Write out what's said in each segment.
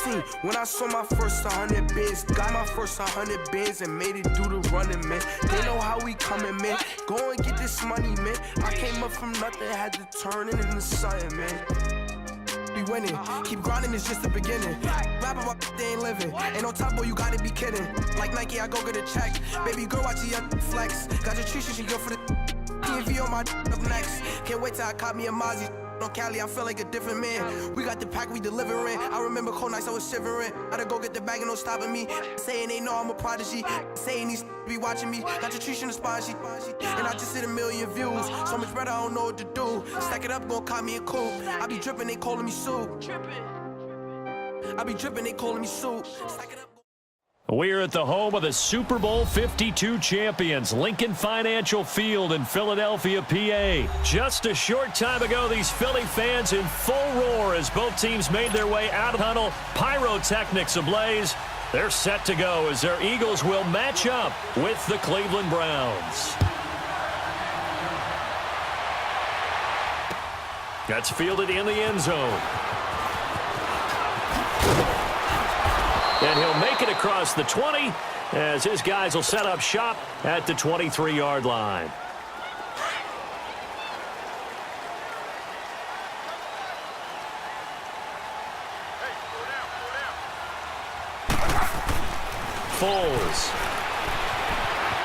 16, when I saw my first 100 bins, got my first 100 bins and made it do the running, man. They know how we coming, man. Go and get this money, man. I came up from nothing, had to turn it into something, man. Be winning, keep grinding, it's just the beginning. Rap about they ain't living. Ain't no top boy, you gotta be kidding. Like Nike, I go get a check. Baby girl, watch your flex. Got your trees, she go for the TV on my up next. Can't wait till I caught me a Mozzie. On Cali, I feel like a different man. We got the pack, we delivering. I remember cold nights, I was shivering. Gotta go get the bag and no stopping me. Saying they know I'm a prodigy. Saying these be watching me. Got your trees in the spot, and I just hit 1 million views. So much better, I don't know what to do. Stack it up, gon' call me a coupe. I be dripping, they calling me soup. I be dripping, they calling me soup. Stack it up. We're at the home of the Super Bowl 52 champions, Lincoln Financial Field in Philadelphia, PA. Just a short time ago, these Philly fans in full roar as both teams made their way out of the tunnel. Pyrotechnics ablaze. They're set to go as their Eagles will match up with the Cleveland Browns. That's fielded in the end zone. And he'll make it across the 20 as his guys will set up shop at the 23-yard line. Foles.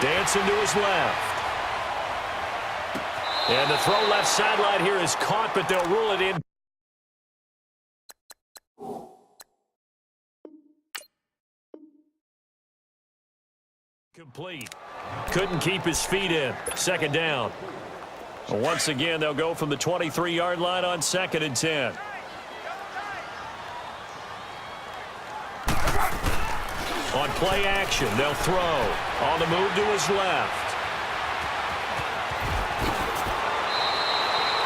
Dancing to his left. And the throw left sideline here is caught, but they'll rule it in. Complete. Couldn't keep his feet in. Second down. Once again, they'll go from the 23-yard line on 2nd and 10. On play action, they'll throw. On the move to his left.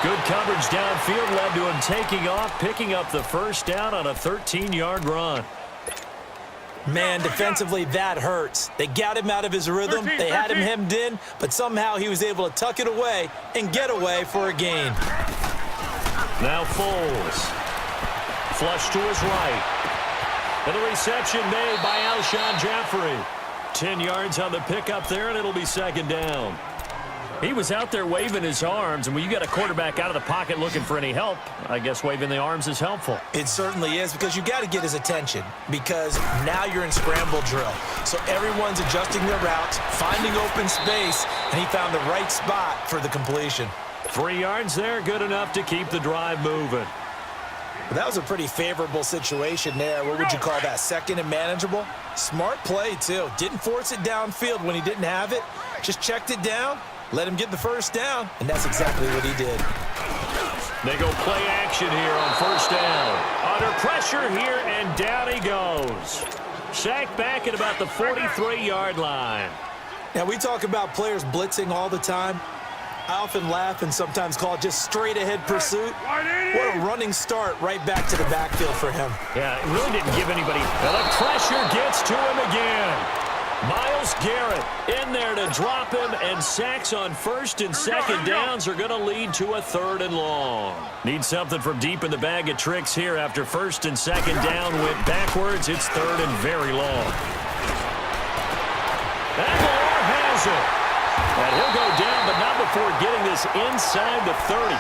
Good coverage downfield led to him taking off, picking up the first down on a 13-yard run. Man, defensively, that hurts. They got him out of his rhythm. They had him hemmed in, but somehow he was able to tuck it away and get away for a gain. Now Foles. Flush to his right. And the reception made by Alshon Jeffrey. 10 yards on the pickup there, and it'll be second down. He was out there waving his arms, and when you got a quarterback out of the pocket looking for any help, I guess waving the arms is helpful. It certainly is, because you got to get his attention, because now you're in scramble drill. So everyone's adjusting their routes, finding open space, and he found the right spot for the completion. 3 yards there, good enough to keep the drive moving. Well, that was a pretty favorable situation there. What would you call that, second and manageable? Smart play, too. Didn't force it downfield when he didn't have it. Just checked it down. Let him get the first down, and that's exactly what he did. They go play action here on first down. Under pressure here, and down he goes. Sacked back at about the 43-yard line. Now, we talk about players blitzing all the time. I often laugh and sometimes call it just straight-ahead pursuit. What a running start right back to the backfield for him. Yeah, it really didn't give anybody. Now the pressure gets to him again. Myles Garrett in there to drop him, and sacks on first and second downs are going to lead to a 3rd and long. Need something from deep in the bag of tricks here after first and second down went backwards. It's 3rd and very long. Aguilar has it. And he'll go down, but not before getting this inside the 30.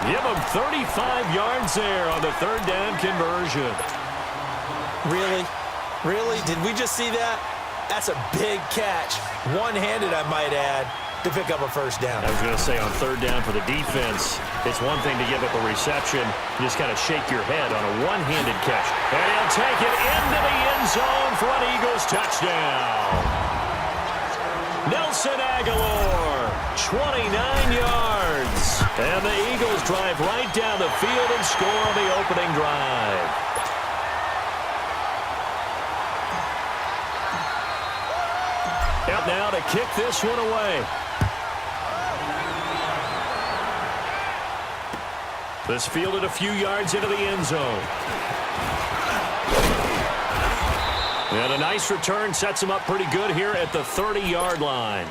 Give him 35 yards there on the 3rd down conversion. Really? Really? Did we just see that? That's a big catch. One-handed, I might add, to pick up a first down. I was going to say, on 3rd down for the defense, it's one thing to give up a reception. You just kind of shake your head on a one-handed catch. And he'll take it into the end zone for an Eagles touchdown. Nelson Aguilar, 29 yards. And the Eagles drive right down the field and score on the opening drive. Out now to kick this one away. This fielded a few yards into the end zone. And a nice return sets him up pretty good here at the 30-yard line.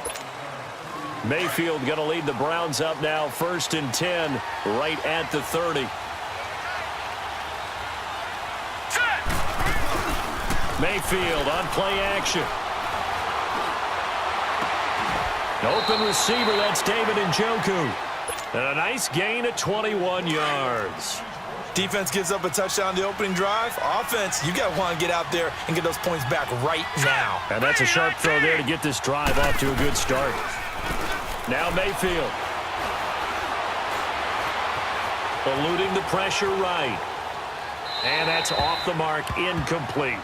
Mayfield going to lead the Browns up now, 1st and 10, right at the 30. Mayfield on play action. Open receiver, that's David Njoku. And a nice gain of 21 yards. Defense gives up a touchdown the opening drive. Offense, you got to want to get out there and get those points back right now. And that's a sharp throw there to get this drive off to a good start. Now Mayfield. Eluding the pressure right. And that's off the mark, incomplete.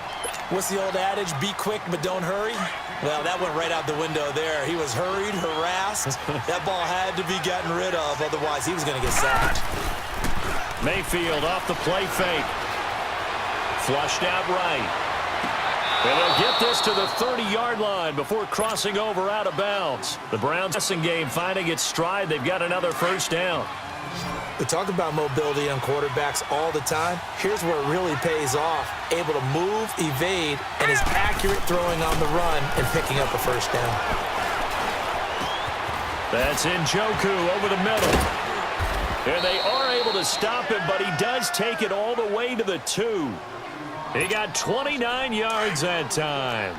What's the old adage? Be quick, but don't hurry. Well, that went right out the window there. He was hurried, harassed. That ball had to be gotten rid of, otherwise he was going to get sacked. Mayfield off the play fake. Flushed out right. And they'll get this to the 30-yard line before crossing over out of bounds. The Browns passing game finding its stride. They've got another first down. We talk about mobility on quarterbacks all the time. Here's where it really pays off. Able to move, evade, and is accurate throwing on the run and picking up a first down. That's Njoku over the middle. And they are able to stop him, but he does take it all the way to the 2. He got 29 yards that time.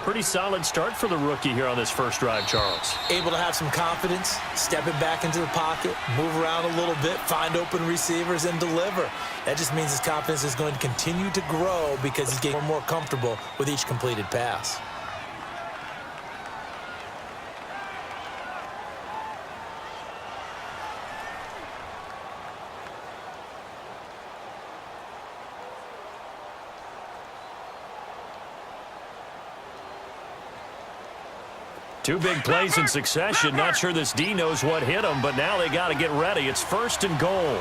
Pretty solid start for the rookie here on this first drive, Charles. Able to have some confidence, stepping back into the pocket, move around a little bit, find open receivers, and deliver. That just means his confidence is going to continue to grow because he's getting more comfortable with each completed pass. Two big plays in succession. Not sure this D knows what hit him, but now they got to get ready. It's first and goal.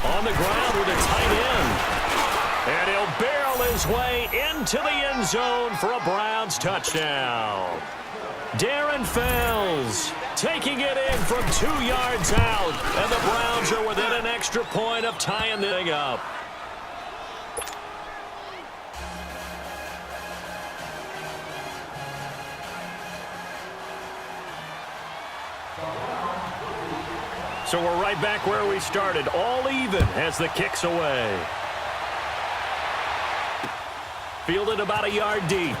On the ground with a tight end. And he'll barrel his way into the end zone for a Browns touchdown. Darren Fells taking it in from 2 yards out. And the Browns are within an extra point of tying the thing up. So we're right back where we started, all even as the kick's away. Fielded about a yard deep.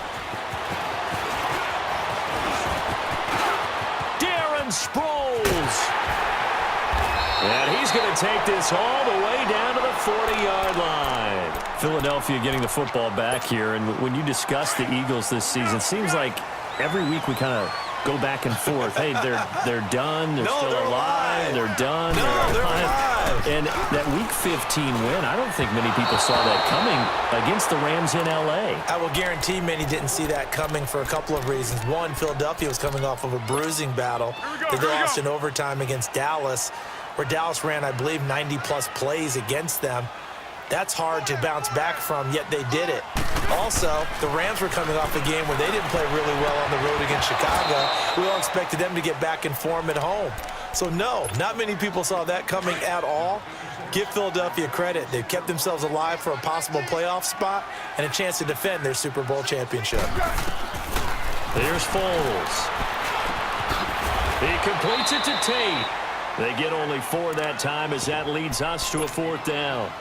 Darren Sproles. And he's going to take this all the way down to the 40-yard line. Philadelphia getting the football back here. And when you discuss the Eagles this season, it seems like every week we kind of go back and forth. Hey, they're done. They're still alive. They're done. They're alive. And that Week 15 win, I don't think many people saw that coming against the Rams in L.A. I will guarantee many didn't see that coming for a couple of reasons. One, Philadelphia was coming off of a bruising battle that they lost in overtime against Dallas, where Dallas ran, I believe, 90-plus plays against them. That's hard to bounce back from, yet they did it. Also, the Rams were coming off a game where they didn't play really well on the road against Chicago. We all expected them to get back in form at home. So, no, not many people saw that coming at all. Give Philadelphia credit. They've kept themselves alive for a possible playoff spot and a chance to defend their Super Bowl championship. Here's Foles. He completes it to Tate. They get only 4 that time as that leads us to a 4th down.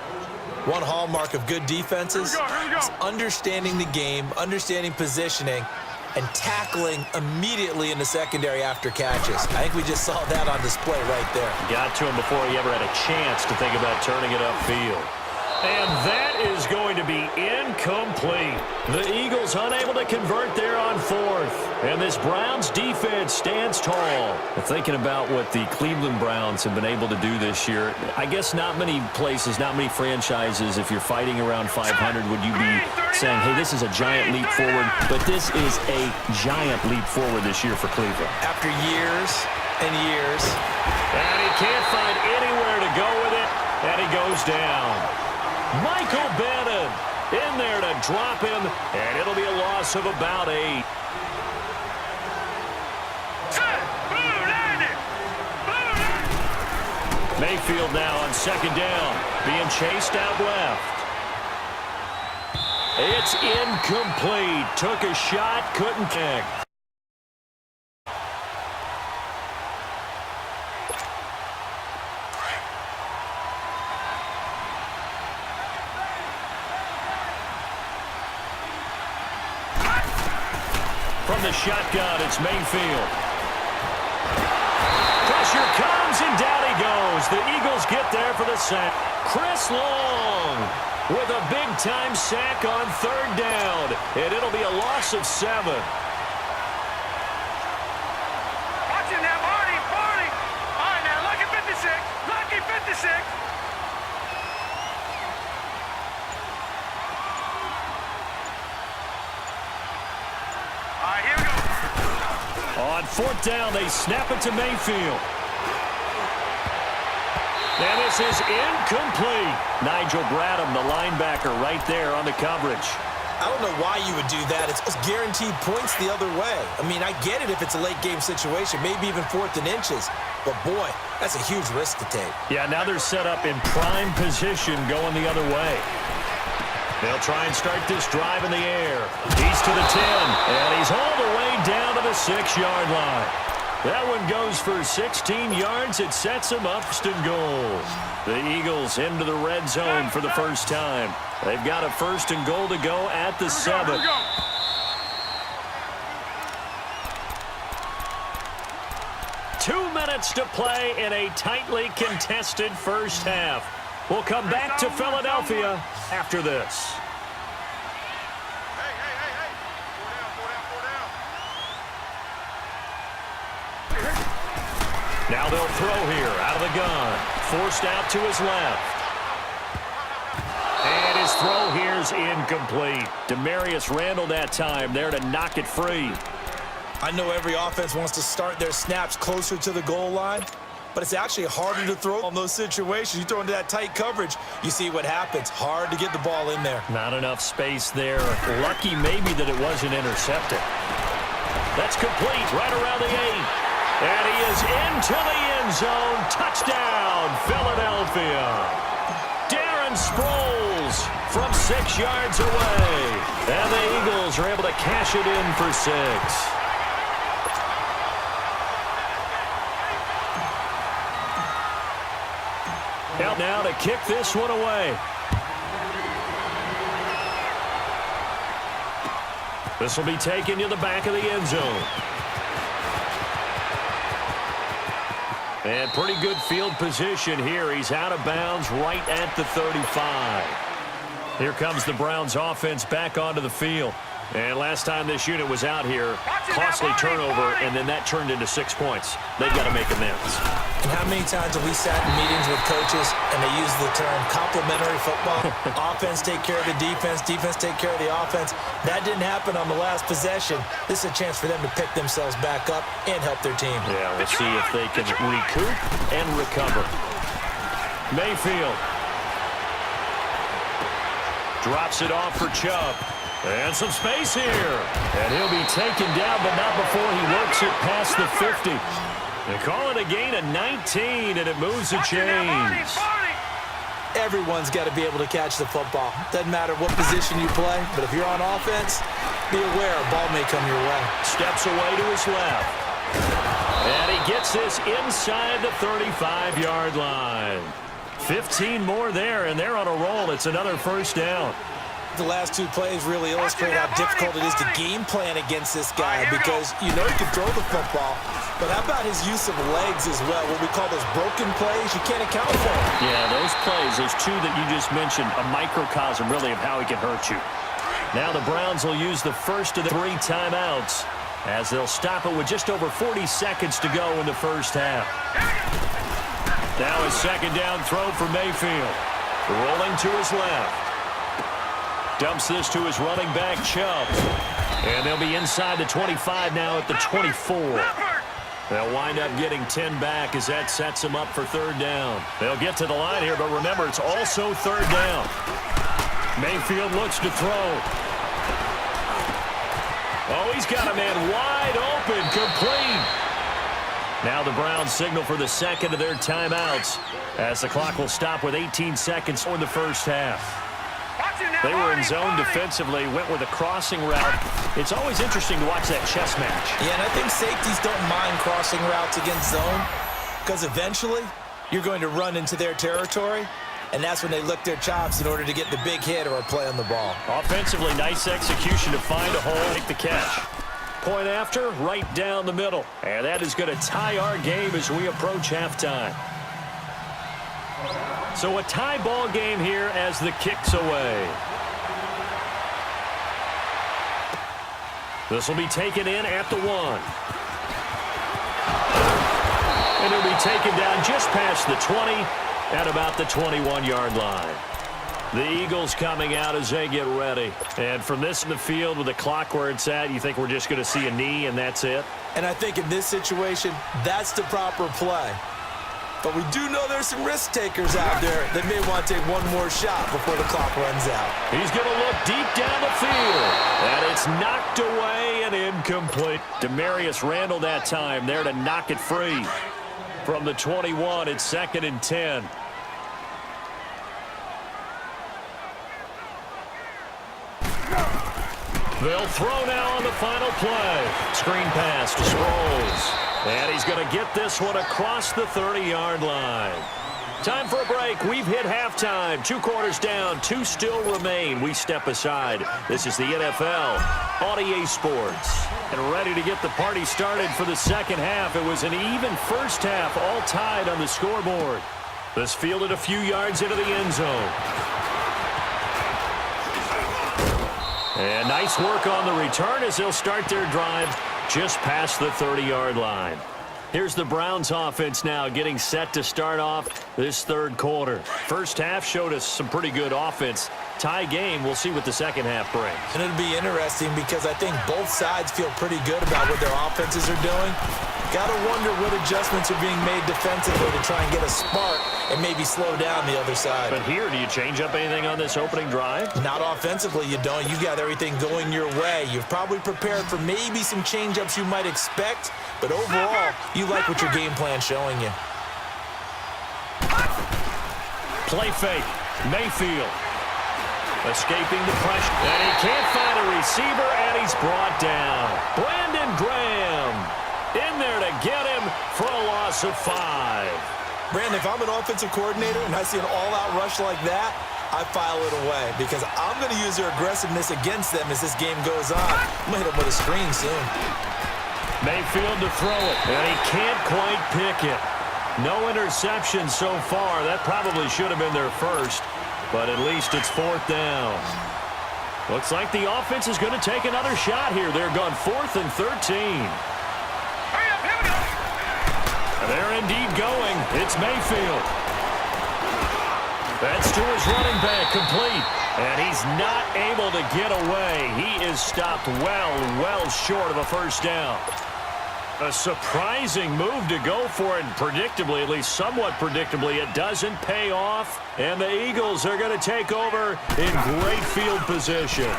One hallmark of good defenses is understanding the game, understanding positioning, and tackling immediately in the secondary after catches. I think we just saw that on display right there. Got to him before he ever had a chance to think about turning it upfield. And that is going to be incomplete. The Eagles unable to convert there on 4th. And this Browns defense stands tall. Thinking about what the Cleveland Browns have been able to do this year, I guess not many places, not many franchises, if you're fighting around 500, would you be saying, hey, this is a giant leap forward. But this is a giant leap forward this year for Cleveland. After years and years. And he can't find anywhere to go with it. And he goes down. Michael Bannon in there to drop him, and it'll be a loss of about 8. Mayfield now on 2nd down, being chased out left. It's incomplete. Took a shot, couldn't kick. From the shotgun, it's Mayfield. Pressure comes, and down he goes. The Eagles get there for the sack. Chris Long with a big-time sack on third down, and it'll be a loss of 7. Watch it now, Marty. All right, now, lucky 56. Lucky 56. All right, here we go. On fourth down, they snap it to Mayfield. And this is incomplete. Nigel Bradham, the linebacker, right there on the coverage. I don't know why you would do that. It's guaranteed points the other way. I mean, I get it if it's a late-game situation, maybe even 4th and inches. But, boy, that's a huge risk to take. Yeah, now they're set up in prime position going the other way. They'll try and start this drive in the air. He's to the 10, and he's all the way down to the 6-yard line. That one goes for 16 yards. It sets them up and goal. The Eagles into the red zone for the first time. They've got a 1st and goal to go at the 7. 2 minutes to play in a tightly contested first half. We'll come back to Philadelphia after this. Now they'll throw here out of the gun. Forced out to his left. And his throw here's incomplete. Demarius Randall that time there to knock it free. I know every offense wants to start their snaps closer to the goal line, but it's actually harder to throw on those situations. You throw into that tight coverage, you see what happens. Hard to get the ball in there. Not enough space there. Lucky maybe that it wasn't intercepted. That's complete right around the 8. And he is into the end zone. Touchdown, Philadelphia. Darren Sproles from 6 yards away. And the Eagles are able to cash it in for 6. Out now to kick this one away. This will be taken to the back of the end zone. And pretty good field position here. He's out of bounds right at the 35. Here comes the Browns offense back onto the field. And last time this unit was out here, costly turnover, and then that turned into 6 points. They've got to make amends. And how many times have we sat in meetings with coaches and they use the term complementary football? Offense take care of the defense, defense take care of the offense. That didn't happen on the last possession. This is a chance for them to pick themselves back up and help their team. Yeah, we'll see if they can recoup and recover. Mayfield drops it off for Chubb. And some space here. And he'll be taken down, but not before he works it past the 50. They call it a gain of 19, and it moves the chains. Everyone's got to be able to catch the football. Doesn't matter what position you play, but if you're on offense, be aware a ball may come your way. Steps away to his left. And he gets this inside the 35-yard line. 15 more there, and they're on a roll. It's another first down. The last 2 plays really illustrate how difficult it is to game plan against this guy because you know he can throw the football, but how about his use of legs as well, what we call those broken plays? You can't account for them. Yeah, those plays, those 2 that you just mentioned, a microcosm really of how he can hurt you. Now the Browns will use the first of the 3 timeouts as they'll stop it with just over 40 seconds to go in the first half. Now a second down throw for Mayfield. Rolling to his left. Dumps this to his running back, Chubb. And they'll be inside the 25 now at the 24. They'll wind up getting 10 back as that sets them up for third down. They'll get to the line here, but remember, it's also third down. Mayfield looks to throw. Oh, he's got a man wide open, complete. Now the Browns signal for the second of their timeouts as the clock will stop with 18 seconds in the first half. They were in zone defensively, went with a crossing route. It's always interesting to watch that chess match. Yeah, and I think safeties don't mind crossing routes against zone because eventually you're going to run into their territory, and that's when they lick their chops in order to get the big hit or a play on the ball. Offensively, nice execution to find a hole, make the catch. Point after, right down the middle. And that is going to tie our game as we approach halftime. So a tie ball game here as the kick's away. This will be taken in at the 1. And it'll be taken down just past the 20 at about the 21-yard line. The Eagles coming out as they get ready. And from this in the field with the clock where it's at, you think we're just going to see a knee and that's it? And I think in this situation, that's the proper play. But we do know there's some risk takers out there that may want to take one more shot before the clock runs out. He's going to look deep down the field. And it's knocked away and incomplete. Demarius Randall that time there to knock it free. From the 21, it's 2nd and 10. They'll throw now on the final play. Screen pass to Sproles. And he's going to get this one across the 30-yard line. Time for a break. We've hit halftime. 2 quarters down. 2 still remain. We step aside. This is the NFL on EA Sports. And ready to get the party started for the second half. It was an even first half, all tied on the scoreboard. This fielded a few yards into the end zone. And nice work on the return as they'll start their drive just past the 30-yard line. Here's the Browns offense now getting set to start off this third quarter. First half showed us some pretty good offense. Tie game, we'll see what the second half brings. And it'll be interesting because I think both sides feel pretty good about what their offenses are doing. Got to wonder what adjustments are being made defensively to try and get a spark and maybe slow down the other side. But here, do you change up anything on this opening drive? Not offensively, you don't. You got everything going your way. You've probably prepared for maybe some change-ups you might expect, but overall, you like what your game plan's showing you. Play fake. Mayfield. Escaping the pressure. And he can't find a receiver, and he's brought down. Brandon Graham in there to get him for a loss of 5. Brandon, if I'm an offensive coordinator and I see an all-out rush like that, I file it away because I'm going to use their aggressiveness against them as this game goes on. I'm going to hit them with a screen soon. Mayfield to throw it, and he can't quite pick it. No interception so far. That probably should have been their first, but at least it's 4th down. Looks like the offense is going to take another shot here. They're gone 4th and 13. They're indeed going. It's Mayfield. That's to his running back, complete. And he's not able to get away. He is stopped well short of a first down. A surprising move to go for it, and predictably, at least somewhat predictably, it doesn't pay off. And the Eagles are going to take over in great field position.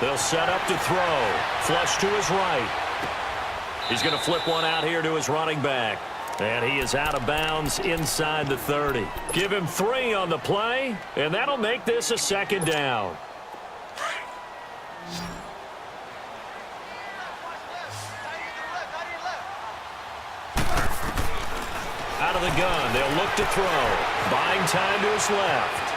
They'll set up to throw. Flush to his right. He's going to flip one out here to his running back. And he is out of bounds inside the 30. Give him 3 on the play, and that'll make this a 2nd down. Out of the gun, they'll look to throw. Buying time to his left.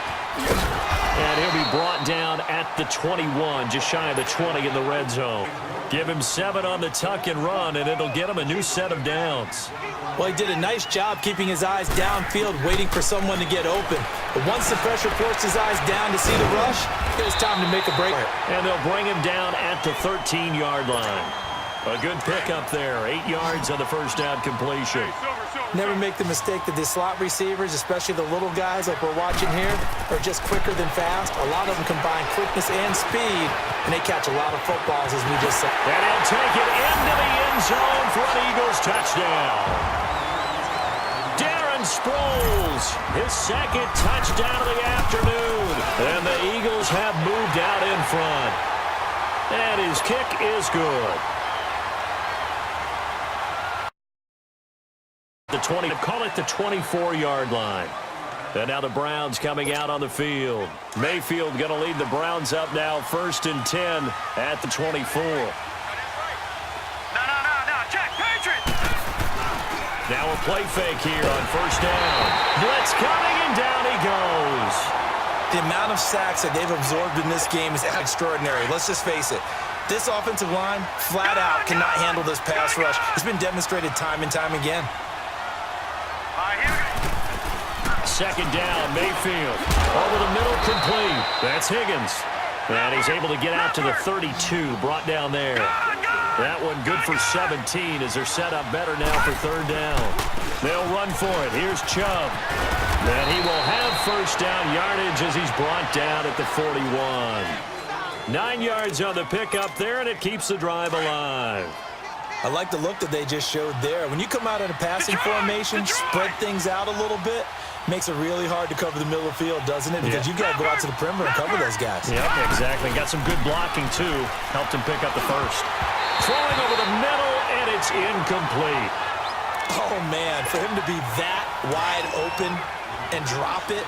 And he'll be brought down at the 21, just shy of the 20 in the red zone. Give him 7 on the tuck and run, and it'll get him a new set of downs. Well, he did a nice job keeping his eyes downfield, waiting for someone to get open. But once the pressure forced his eyes down to see the rush, it was time to make a break. And they'll bring him down at the 13-yard line. A good pickup there. 8 yards on the first down completion. Never make the mistake that the slot receivers, especially the little guys like we're watching here, are just quicker than fast. A lot of them combine quickness and speed, and they catch a lot of footballs, as we just said. And he'll take it into the end zone for an Eagles touchdown. Darren Sproles, his 2nd touchdown of the afternoon. And the Eagles have moved out in front. And his kick is good. The 20, call it the 24-yard line. And now the Browns coming out on the field. Mayfield going to lead the Browns up now, 1st and 10 at the 24. No, check, Patriot! Now a play fake here on 1st down. Blitz coming, and down he goes. The amount of sacks that they've absorbed in this game is extraordinary. Let's just face it. This offensive line, flat out, cannot handle this pass rush. It's been demonstrated time and time again. Second down, Mayfield. Over the middle, complete. That's Higgins. And he's able to get out to the 32, brought down there. That one good for 17 as they're set up better now for third down. They'll run for it. Here's Chubb. And he will have first down yardage as he's brought down at the 41. 9 yards on the pickup there, and it keeps the drive alive. I like the look that they just showed there. When you come out in a passing formation, spread things out a little bit, makes it really hard to cover the middle of the field, doesn't it? Because you got to go out to the perimeter and cover those guys. Yep, exactly. Got some good blocking, too. Helped him pick up the first. Throwing over the middle, and it's incomplete. Oh, man, for him to be that wide open and drop it,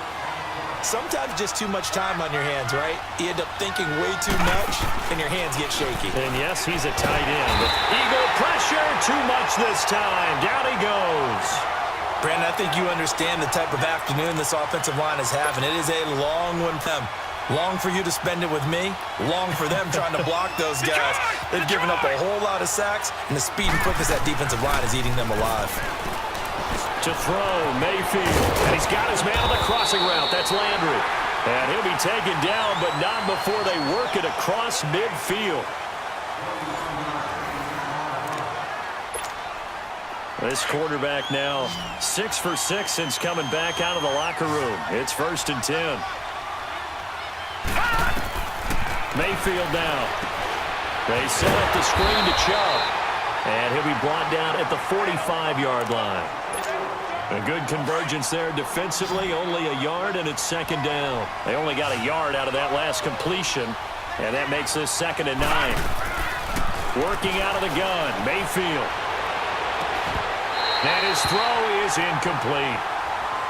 sometimes just too much time on your hands, right? You end up thinking way too much, and your hands get shaky. And, yes, he's a tight end. Eagle pressure, too much this time. Down he goes. Brandon, I think you understand the type of afternoon this offensive line is having. It is a long one for them. Long for you to spend it with me. Long for them trying to block those guys. They've given up a whole lot of sacks, and the speed and quickness that defensive line is eating them alive. To throw, Mayfield. And he's got his man on the crossing route. That's Landry. And he'll be taken down, but not before they work it across midfield. This quarterback now 6 for 6 since coming back out of the locker room. It's 1st and 10. Mayfield now. They set up the screen to Chubb. And he'll be brought down at the 45-yard line. A good convergence there defensively, only a yard, and it's 2nd down. They only got a yard out of that last completion, and that makes this 2nd and 9. Working out of the gun, Mayfield. And his throw is incomplete.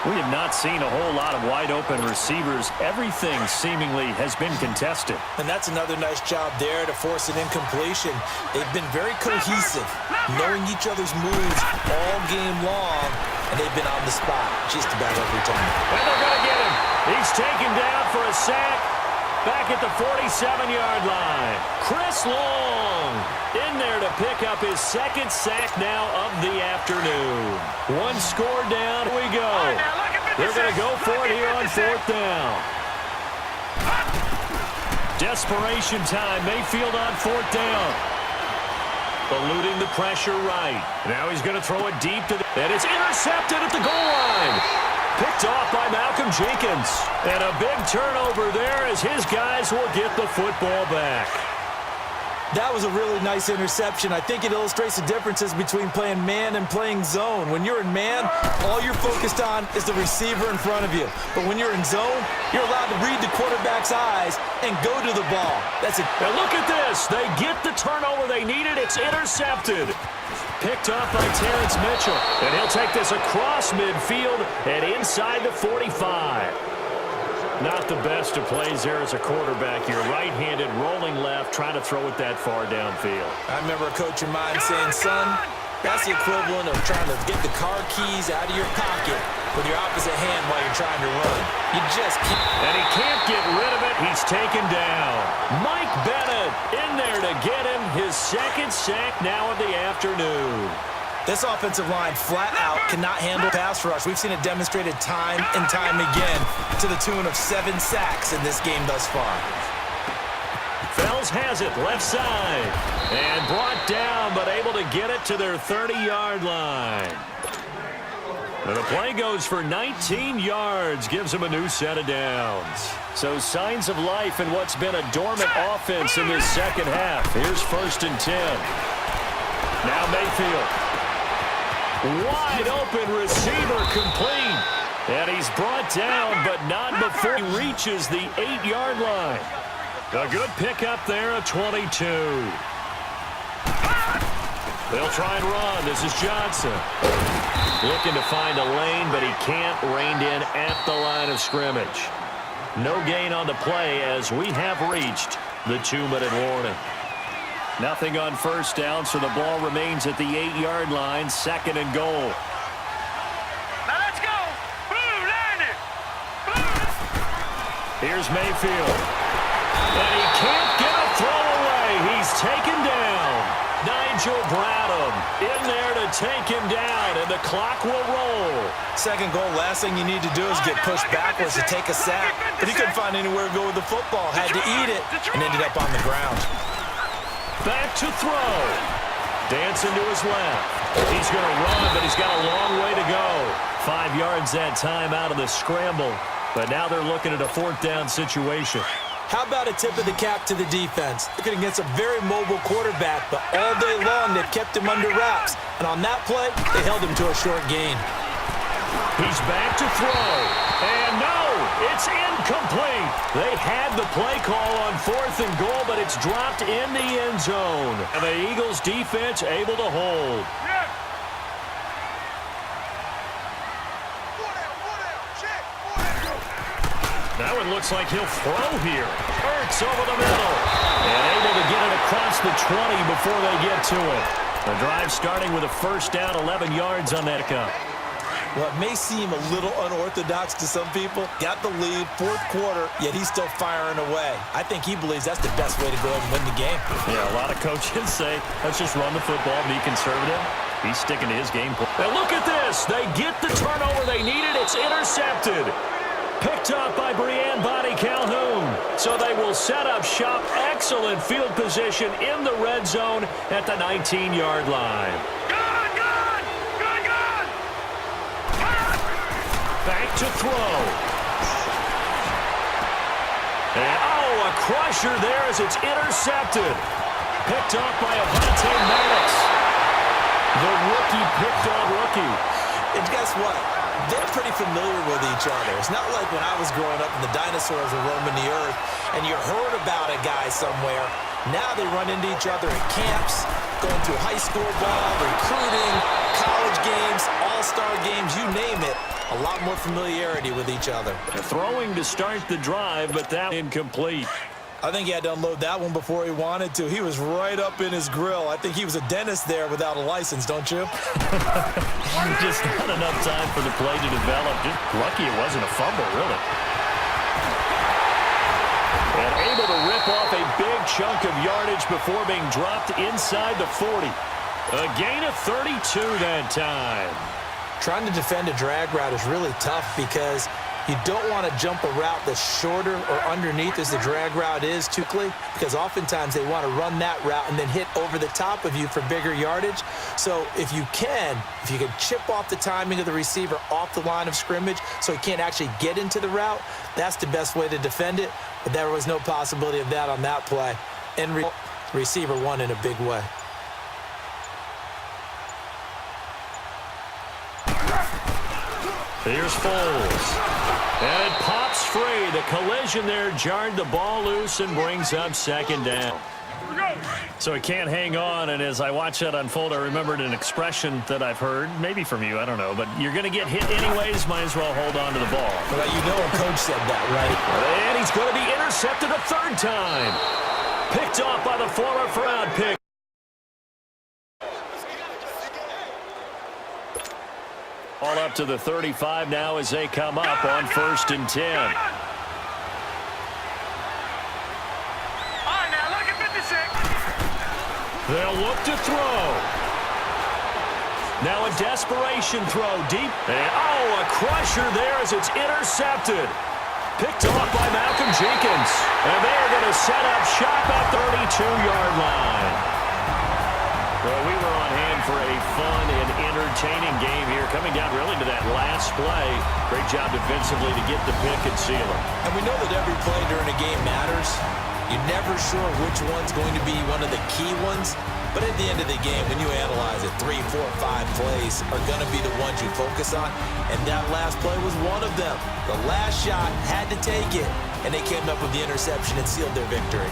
We have not seen a whole lot of wide-open receivers. Everything seemingly has been contested. And that's another nice job there to force an incompletion. They've been very cohesive, knowing each other's moves all game long, and they've been on the spot just about every time. And they're going to get him. He's taken down for a sack back at the 47-yard line. Chris Long in there to pick up his 2nd sack now of the afternoon. One score down. Here we go. They're going to go for it here on 4th down. Desperation time. Mayfield on 4th down. Eluding the pressure right. Now he's going to throw it deep to the... And it's intercepted at the goal line. Picked off by Malcolm Jenkins. And a big turnover there as his guys will get the football back. That was a really nice interception. I think it illustrates the differences between playing man and playing zone. When you're in man, all you're focused on is the receiver in front of you. But when you're in zone, you're allowed to read the quarterback's eyes and go to the ball. That's it. Now look at this. They get the turnover they needed. It's intercepted. Picked off by Terrence Mitchell. And he'll take this across midfield and inside the 45. Not the best of plays there as a quarterback. You're right-handed, rolling left, trying to throw it that far downfield. I remember a coach of mine saying, son, that's the equivalent of trying to get the car keys out of your pocket with your opposite hand while you're trying to run. You just can't. And he can't get rid of it. He's taken down. Mike Bennett in there to get him his 2nd sack now of the afternoon. This offensive line flat out cannot handle pass rush. We've seen it demonstrated time and time again to the tune of 7 sacks in this game thus far. Fells has it left side and brought down, but able to get it to their 30-yard line. And the play goes for 19 yards, gives them a new set of downs. So signs of life in what's been a dormant offense in this 2nd half. Here's 1st and 10. Now Mayfield. Wide open receiver complete. And he's brought down, but not before he reaches the 8-yard line. A good pickup there at 22. They'll try and run. This is Johnson. Looking to find a lane, but he can't. Reined in at the line of scrimmage. No gain on the play as we have reached the 2-minute warning. Nothing on 1st down, so the ball remains at the 8-yard line, 2nd and goal. Now let's go. Boom, Landon. Boom. Here's Mayfield. And he can't get a throw away. He's taken down. Nigel Bradham in there to take him down, and the clock will roll. Second goal, last thing you need to do is get pushed backwards to take a sack. But he couldn't find anywhere to go with the football. Had to eat it and ended up on the ground. Back to throw. Dancing to his left. He's going to run, but he's got a long way to go. 5 yards that time out of the scramble. But now they're looking at a 4th down situation. How about a tip of the cap to the defense? Looking against a very mobile quarterback, but all day long they've kept him under wraps. And on that play, they held him to a short gain. He's back to throw. And no, it's incomplete. They had the play call on 4th and goal, but it's dropped in the end zone. And the Eagles defense able to hold. That one looks like he'll throw here. Hurts over the middle. And able to get it across the 20 before they get to it. The drive starting with a first down, 11 yards on that account. Well, it may seem a little unorthodox to some people. Got the lead, 4th quarter, yet he's still firing away. I think he believes that's the best way to go ahead and win the game. Yeah, a lot of coaches say, let's just run the football, be conservative. He's sticking to his game plan. And look at this. They get the turnover they needed. It's intercepted. Picked up by Brianne Bonnie Calhoun. So they will set up shop. Excellent field position in the red zone at the 19-yard line. Back to throw. And, a crusher there as it's intercepted. Picked off by Avonte Maddox. The rookie picked on rookie. And guess what? They're pretty familiar with each other. It's not like when I was growing up and the dinosaurs were roaming the earth and you heard about a guy somewhere. Now they run into each other at camps, going through high school ball, recruiting, college games, all-star games, you name it. A lot more familiarity with each other. Throwing to start the drive, but that incomplete. I think he had to unload that one before he wanted to. He was right up in his grill. I think he was a dentist there without a license, don't you? Just not enough time for the play to develop. Just lucky it wasn't a fumble, really. And able to rip off a big chunk of yardage before being dropped inside the 40. A gain of 32 that time. Trying to defend a drag route is really tough because you don't want to jump a route that's shorter or underneath as the drag route is, Tukely, because oftentimes they want to run that route and then hit over the top of you for bigger yardage. So if you can chip off the timing of the receiver off the line of scrimmage so he can't actually get into the route, that's the best way to defend it. But there was no possibility of that on that play. And receiver won in a big way. Here's Foles. And it pops free. The collision there jarred the ball loose and brings up 2nd down. So he can't hang on, and as I watch that unfold, I remembered an expression that I've heard, maybe from you, I don't know, but you're going to get hit anyways, might as well hold on to the ball. Well, you know a coach said that, right? And he's going to be intercepted a 3rd time. Picked off by the former round pick. All up to the 35 now as they come up on 1st and 10. All right, now look at 56. They'll look to throw. Now a desperation throw deep. And, a crusher there as it's intercepted. Picked off by Malcolm Jenkins. And they're going to set up shop at 32-yard line. Well, we were on hand for a fun and entertaining game here, coming down really to that last play. Great job defensively to get the pick and seal it. And we know that every play during a game matters. You're never sure which one's going to be one of the key ones. But at the end of the game, when you analyze it, 3, 4, 5 plays are going to be the ones you focus on. And that last play was one of them. The last shot had to take it, and they came up with the interception and sealed their victory.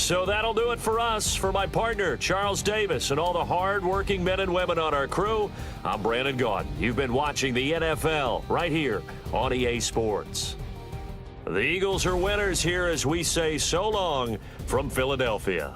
So that'll do it for us. For my partner, Charles Davis, and all the hard-working men and women on our crew, I'm Brandon Gaudin. You've been watching the NFL right here on EA Sports. The Eagles are winners here as we say so long from Philadelphia.